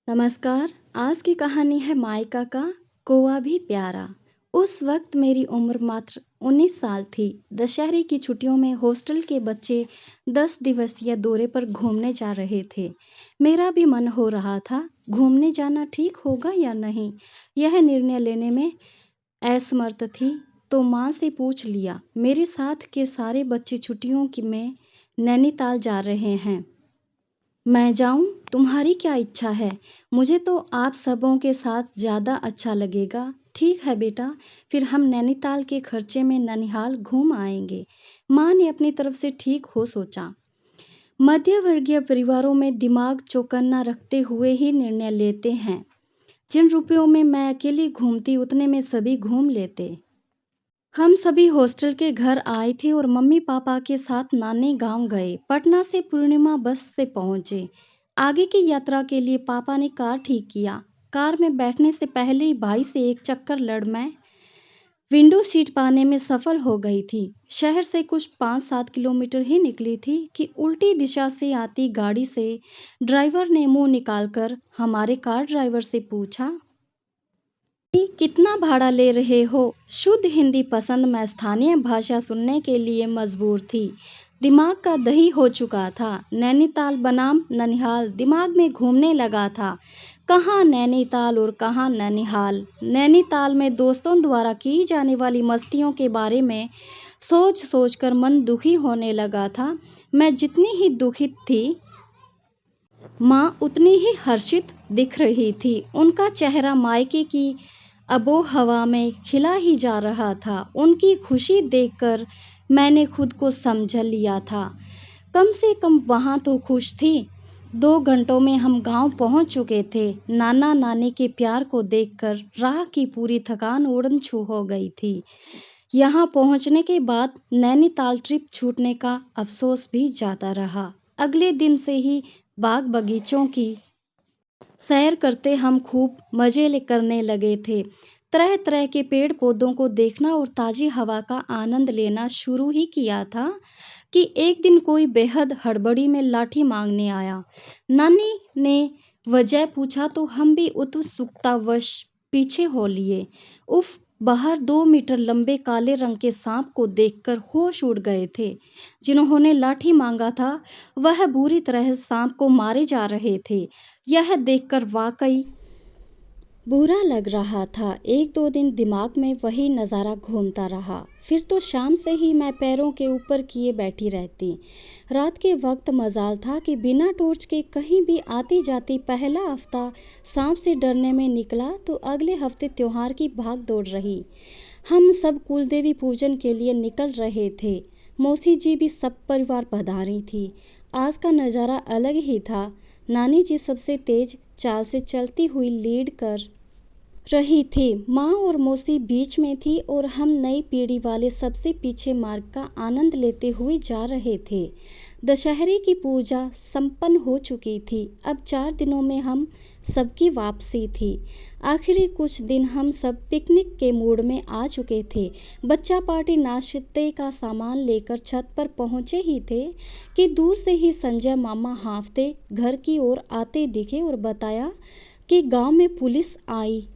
नमस्कार। आज की कहानी है मायका का कौवा भी प्यारा। उस वक्त मेरी उम्र मात्र 19 साल थी। दशहरे की छुट्टियों में हॉस्टल के बच्चे 10 दिवसीय दौरे पर घूमने जा रहे थे। मेरा भी मन हो रहा था, घूमने जाना ठीक होगा या नहीं। यह निर्णय लेने में असमर्थ थी, तो माँ से पूछ लिया। मेरे साथ के सारे बच्चे छुट्टियों में नैनीताल जा रहे हैं। मैं जाऊं? तुम्हारी क्या इच्छा है? मुझे तो आप सबों के साथ ज़्यादा अच्छा लगेगा। ठीक है बेटा, फिर हम नैनीताल के खर्चे में ननिहाल घूम आएंगे। माँ ने अपनी तरफ से ठीक हो सोचा। मध्यवर्गीय परिवारों में दिमाग चौकन्ना रखते हुए ही निर्णय लेते हैं। जिन रुपयों में मैं अकेली घूमती उतने में सभी घूम लेते। हम सभी हॉस्टल के घर आए थे और मम्मी पापा के साथ नानी गांव गए। पटना से पूर्णिमा बस से पहुंचे। आगे की यात्रा के लिए पापा ने कार ठीक किया। कार में बैठने से पहले ही भाई से एक चक्कर लड़ मैं विंडो सीट पाने में सफल हो गई थी। शहर से कुछ 5-7 किलोमीटर ही निकली थी कि उल्टी दिशा से आती गाड़ी से ड्राइवर ने मुंह निकालकर हमारे कार ड्राइवर से पूछा, कितना भाड़ा ले रहे हो? शुद्ध हिंदी पसंद मैं स्थानीय भाषा सुनने के लिए मजबूर थी। दिमाग का दही हो चुका था। नैनीताल बनाम ननिहाल दिमाग में घूमने लगा था। कहाँ नैनीताल और कहाँ ननिहाल। नैनीताल में दोस्तों द्वारा की जाने वाली मस्तियों के बारे में सोच सोच कर मन दुखी होने लगा था। मैं जितनी ही दुखित थी, माँ उतनी ही हर्षित दिख रही थी। उनका चेहरा मायके की अबो हवा में खिला ही जा रहा था। उनकी खुशी देखकर मैंने खुद को समझ लिया था। कम से कम वहाँ तो खुश थी। 2 घंटों में हम गांव पहुँच चुके थे। नाना नानी के प्यार को देखकर राह की पूरी थकान उड़न छू हो गई थी। यहाँ पहुँचने के बाद नैनीताल ट्रिप छूटने का अफसोस भी ज़्यादा रहा। अगले दिन से ही बाग बगीचों की सैर करते हम खूब मजे करने लगे थे। तरह तरह के पेड़ पौधों को देखना और ताज़ी हवा का आनंद लेना शुरू ही किया था कि एक दिन कोई बेहद हड़बड़ी में लाठी मांगने आया। नानी ने वजह पूछा तो हम भी उत्सुकतावश पीछे हो लिए। उफ, बाहर 2 मीटर लंबे काले रंग के सांप को देखकर होश उड़ गए थे। जिन्होंने लाठी मांगा था वह बुरी तरह सांप को मारे जा रहे थे। यह देखकर वाकई बुरा लग रहा था। 1-2 दिन दिमाग में वही नज़ारा घूमता रहा। फिर तो शाम से ही मैं पैरों के ऊपर किए बैठी रहती। रात के वक्त मजाल था कि बिना टॉर्च के कहीं भी आती जाती। पहला हफ्ता सांप से डरने में निकला तो अगले हफ्ते त्योहार की भाग दौड़ रही। हम सब कुलदेवी पूजन के लिए निकल रहे थे। मौसी जी भी सब परिवार पधारी थी। आज का नज़ारा अलग ही था। नानी जी सबसे तेज चाल से चलती हुई लीड कर रही थी। माँ और मौसी बीच में थी और हम नई पीढ़ी वाले सबसे पीछे मार्ग का आनंद लेते हुए जा रहे थे। दशहरे की पूजा संपन्न हो चुकी थी। अब 4 दिनों में हम सबकी वापसी थी। आखिरी कुछ दिन हम सब पिकनिक के मूड में आ चुके थे। बच्चा पार्टी नाश्ते का सामान लेकर छत पर पहुंचे ही थे कि दूर से ही संजय मामा हांफते घर की ओर आते दिखे और बताया कि गांव में पुलिस आई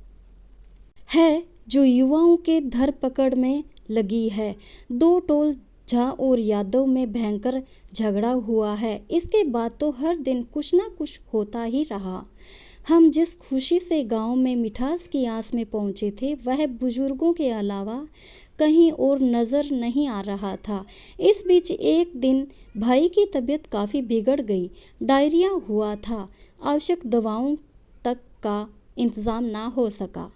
है जो युवाओं के धरपकड़ में लगी है। 2 टोल झा और यादव में भयंकर झगड़ा हुआ है। इसके बाद तो हर दिन कुछ ना कुछ होता ही रहा। हम जिस खुशी से गांव में मिठास की आस में पहुंचे थे वह बुजुर्गों के अलावा कहीं और नज़र नहीं आ रहा था। इस बीच एक दिन भाई की तबीयत काफ़ी बिगड़ गई। डायरिया हुआ था। आवश्यक दवाओं तक का इंतज़ाम ना हो सका।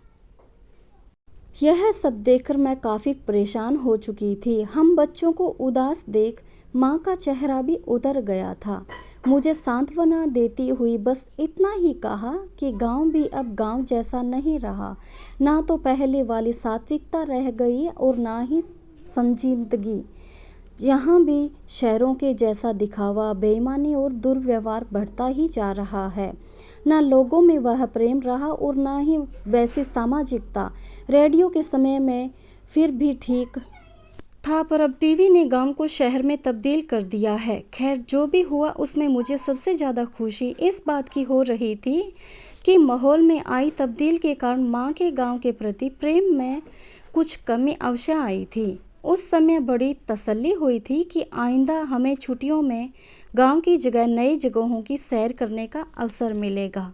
यह सब देखकर मैं काफ़ी परेशान हो चुकी थी। हम बच्चों को उदास देख माँ का चेहरा भी उतर गया था। मुझे सांत्वना देती हुई बस इतना ही कहा कि गांव भी अब गांव जैसा नहीं रहा। ना तो पहले वाली सात्विकता रह गई और ना ही संजीदगी। यहाँ भी शहरों के जैसा दिखावा, बेईमानी और दुर्व्यवहार बढ़ता ही जा रहा है। ना लोगों में वह प्रेम रहा और ना ही वैसी सामाजिकता। रेडियो के समय में फिर भी ठीक था, पर अब टीवी ने गांव को शहर में तब्दील कर दिया है। खैर, जो भी हुआ उसमें मुझे सबसे ज़्यादा खुशी इस बात की हो रही थी कि माहौल में आई तब्दीली के कारण माँ के गांव के प्रति प्रेम में कुछ कमी अवश्य आई थी। उस समय बड़ी तसल्ली हुई थी कि आइंदा हमें छुट्टियों में गांव की जगह नई जगहों की सैर करने का अवसर मिलेगा।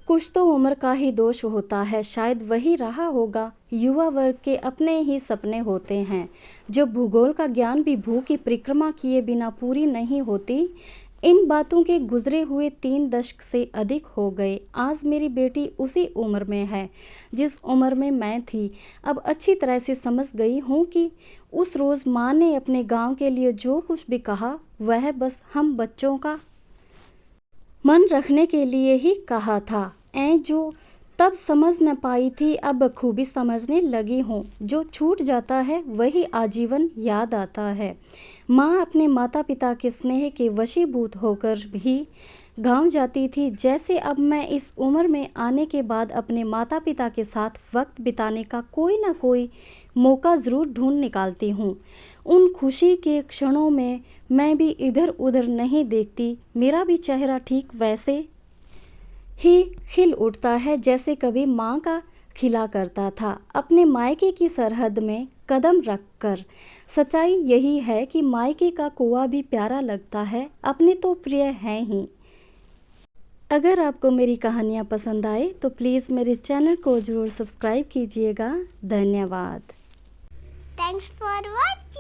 कुछ तो उम्र का ही दोष होता है, शायद वही रहा होगा। युवा वर्ग के अपने ही सपने होते हैं, जो भूगोल का ज्ञान भी भू की परिक्रमा किए बिना पूरी नहीं होती। इन बातों के गुजरे हुए 3 दशक से अधिक हो गए। आज मेरी बेटी उसी उम्र में है जिस उम्र में मैं थी। अब अच्छी तरह से समझ गई हूँ कि उस रोज़ माँ ने अपने गांव के लिए जो कुछ भी कहा, वह बस हम बच्चों का मन रखने के लिए ही कहा था। जो तब समझ न पाई थी, अब बखूबी समझने लगी हूँ। जो छूट जाता है वही आजीवन याद आता है। माँ अपने माता पिता के स्नेह के वशीभूत होकर भी गांव जाती थी, जैसे अब मैं इस उम्र में आने के बाद अपने माता पिता के साथ वक्त बिताने का कोई ना कोई मौका ज़रूर ढूंढ निकालती हूँ। उन खुशी के क्षणों में मैं भी इधर उधर नहीं देखती। मेरा भी चेहरा ठीक वैसे ही खिल उठता है जैसे कभी माँ का खिला करता था, अपने मायके की सरहद में कदम रखकर। सच्चाई यही है कि मायके का कुआं भी प्यारा लगता है, अपने तो प्रिय हैं ही। अगर आपको मेरी कहानियाँ पसंद आए तो प्लीज़ मेरे चैनल को ज़रूर सब्सक्राइब कीजिएगा। धन्यवाद। Thanks for watching.